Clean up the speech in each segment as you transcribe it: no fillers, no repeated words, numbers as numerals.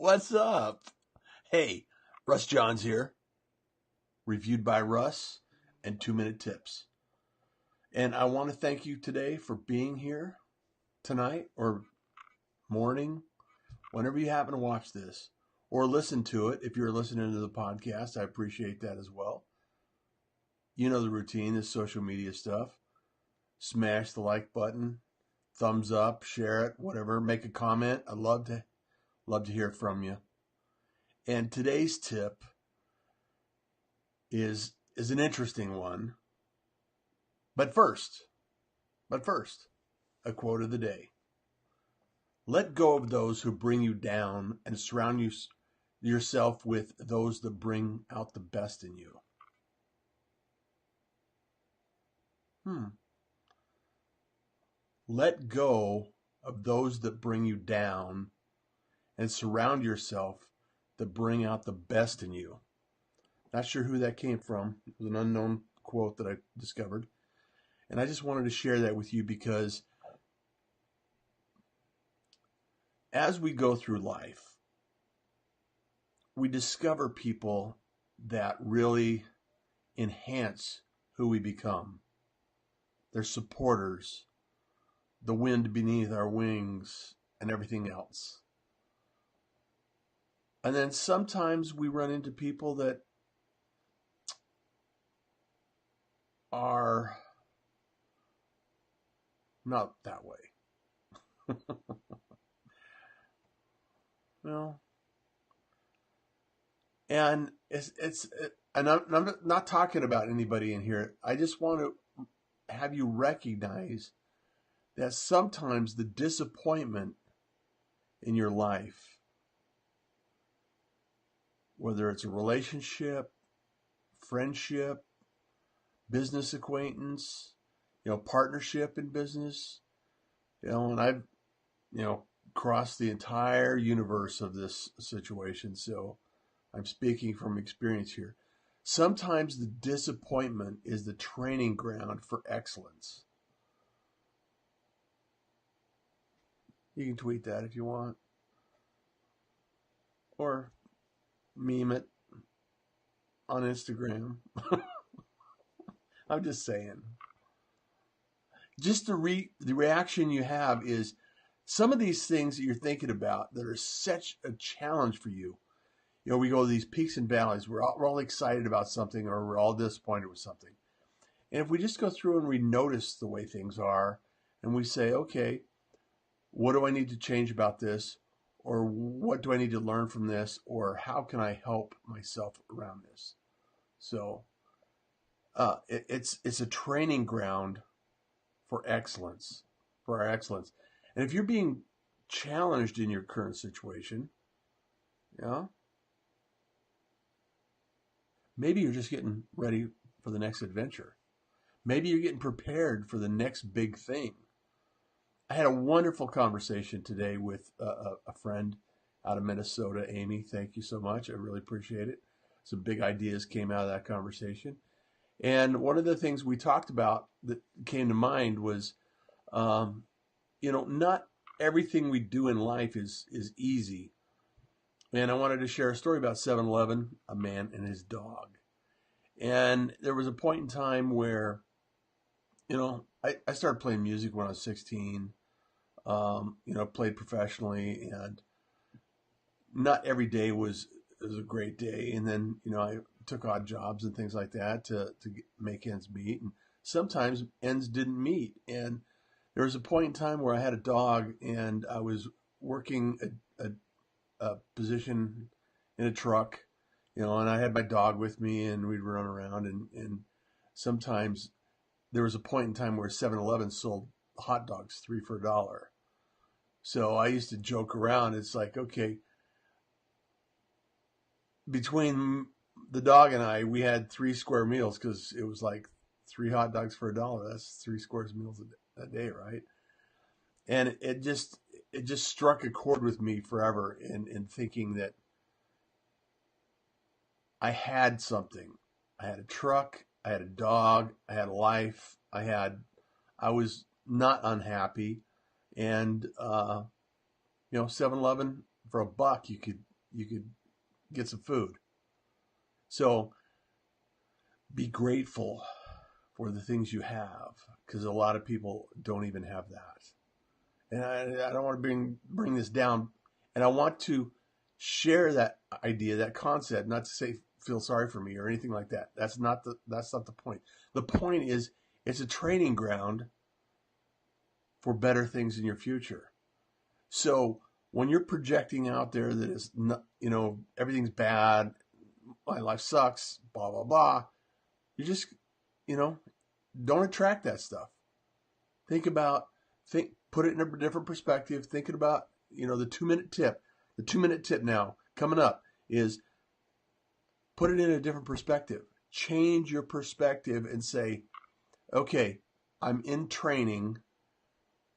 What's up? Hey, Russ Johns here, reviewed by Russ and 2 Minute Tips. And I want to thank you today for being here tonight or morning, whenever you happen to watch this or listen to it. If you're listening to the podcast, I appreciate that as well. You know the routine, this social media stuff. Smash the like button, thumbs up, share it, whatever, make a comment. I'd love to hear from you. And today's tip is an interesting one. But first, a quote of the day. Let go of those who bring you down and surround yourself with those that bring out the best in you. Let go of those that bring you down and surround yourself that bring out the best in you. Not sure who that came from. It was an unknown quote that I discovered. And I just wanted to share that with you because as we go through life, we discover people that really enhance who we become. They're supporters, the wind beneath our wings, and everything else. And then sometimes we run into people that are not that way. Well, and and I'm not talking about anybody in here. I just want to have you recognize that sometimes the disappointment in your life, whether it's a relationship, friendship, business acquaintance, partnership in business, and I've, crossed the entire universe of this situation. So I'm speaking from experience here. Sometimes the disappointment is the training ground for excellence. You can tweet that if you want, or meme it on Instagram. I'm just saying. Just the reaction you have is some of these things that you're thinking about that are such a challenge for you. We go to these peaks and valleys. We're all excited about something, or we're all disappointed with something. And if we just go through and we notice the way things are, and we say, okay, what do I need to change about this? Or what do I need to learn from this? Or how can I help myself around this? So it's a training ground for excellence, for our excellence. And if you're being challenged in your current situation, maybe you're just getting ready for the next adventure. Maybe you're getting prepared for the next big thing. I had a wonderful conversation today with a friend out of Minnesota, Amy. Thank you so much. I really appreciate it. Some big ideas came out of that conversation. And one of the things we talked about that came to mind was, not everything we do in life is easy. And I wanted to share a story about 7-Eleven, a man and his dog. And there was a point in time where, I started playing music when I was 16, played professionally, and not every day was a great day. And then, I took odd jobs and things like that to make ends meet. And sometimes ends didn't meet. And there was a point in time where I had a dog and I was working a position in a truck, and I had my dog with me and we'd run around and sometimes there was a point in time where 7-Eleven sold hot dogs 3 for $1. So I used to joke around. It's like, okay, between the dog and I, we had 3 square meals because it was like 3 hot dogs for $1. That's 3 square meals a day, right? And it just struck a chord with me forever in thinking that I had something. I had a truck, I had a dog, I had a life, I was not unhappy. And 7-Eleven for $1, you could you could get some food. So be grateful for the things you have, because a lot of people don't even have that. And I don't want to bring this down, and I want to share that idea, that concept, not to say feel sorry for me or anything like that. That's not the point. The point is, it's a training ground for better things in your future. So when you're projecting out there that it's not, everything's bad, my life sucks, blah blah blah, you just, don't attract that stuff. Put it in a different perspective. Thinking about, the 2-minute tip. The 2-minute tip now coming up is put it in a different perspective. Change your perspective and say, okay, I'm in training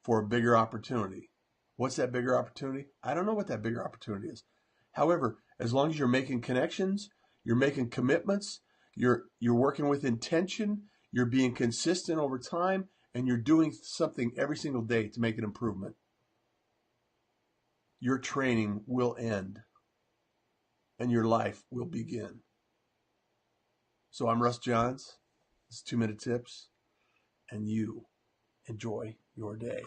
for a bigger opportunity. What's that bigger opportunity? I don't know what that bigger opportunity is. However, as long as you're making connections, you're making commitments, you're working with intention, you're being consistent over time, and you're doing something every single day to make an improvement, your training will end and your life will begin. So I'm Russ Johns. It's 2-minute tips, and you enjoy your day.